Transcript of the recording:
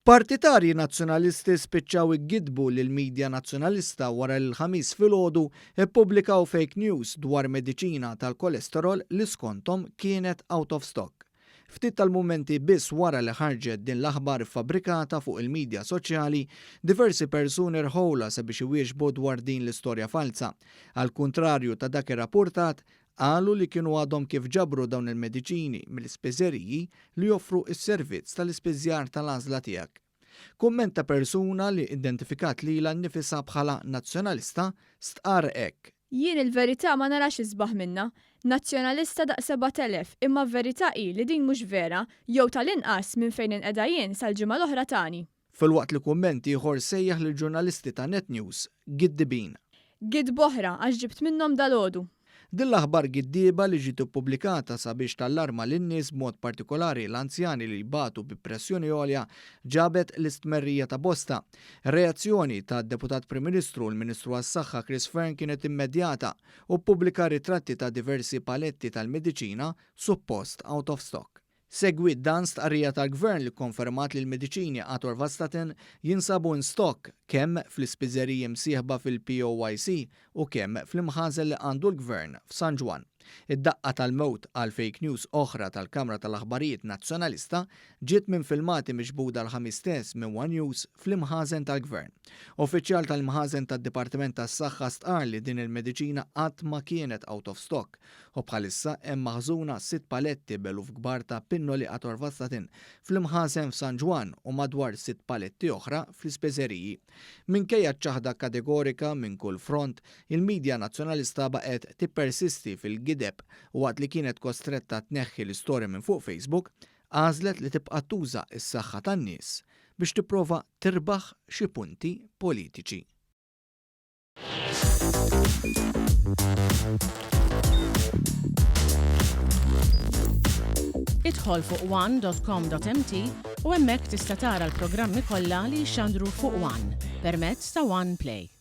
Partitarji nazzjonalisti spiċċaw Jgiddbu l-il-midja Nazzjonalista wara l-Ħamis filogħdu ippubblikaw fake news dwar mediċina tal-kolesterol li skontom kienet out of stock. Ftit tal-mumenti biss wara li ħarġet din l-aħbar ffabbrikata fuq il-midja soċjali, diversi persuni rħowla sabiex iwieġbu dwar din l-istorja falsa. Al kuntrarju ta' dak ir-rappurtat, qalu li kienu għadhom kif ġabru dawn il-mediċini mill-ispiżeriji li joffru s-servizz tal-ispiżjar tal-għażla tiegħek. Kumment ta' persuna li identifikat lilha nnifisha bħala nazzjonalista stqar hekk. Jien il-verità ma narax isbaħ minna. Nazzjonalista daq 7,000 imma v-verità hi li din mhux vera jew tal-inqas minn fejn inqeda jien sal-ġimgħa l-oħra tani. Filwaqt li kumment ieħor sejjaħ lill-ġurnalisti ta' Net News Jgiddbin. Jgiddbu oħra għax ġibt minnhom dalgħodu. Din l-aħbar giddieba li ġiet ippubblikata sabiex tallarma lin-nies b'mod partikolari l-anzjani li jbatu bi pressjoni għolja ġabet l-istmerrija ta' bosta. Reazzjoni tad deputat Prim Ministru l-Ministru għas-Saħħa Chris Fern kienet immedjata u ppubblika ritratti ta' diversi paletti tal-mediċina suppost out of stock. Segwit dan stqarrija tal-Gvern li konfermat li l-mediċini atorvastatin jinsabu in stock kemm fl-ispiżeriji msieħba fil-POYC u kemm fl-imħażel li għandu l-Gvern f'San Ġwan. Id-daqqa tal-mewt għal fake news oħra tal-Kamra tal-Aħbarijiet Nazzjonalista ġiet minn filmati miġbuda l-Ħamis Stess minn One News fl-imħażen tal-Gvern. Uffiċjal tal-imħażen tad-Dipartiment tas-Saħħa stqar li din il-mediċina qatt ma kienet out of stock u bħalissa hemm maħżuna 6 paletti beluf kbar ta' pinnoli atorvastatin fl-imħażen f'San Ġwan u madwar 6 paletti oħra fl-ispiżeriji. Minkejja ċaħda kategorika minn kull front, il-midja nazzjonalista baqgħet tippersisti fil-gideb u għad li kienet kostretta tneħħi l-istorja minn fuq Facebook, għażlet li tibqa' tuża s-saħħa tan-nies biex tipprova tirbaħ xi punti politiċi. Idħol fuq one.com.mt u hemmhekk tista' tara l-programmi kollha li jxandru fuq One permezz ta' One Play.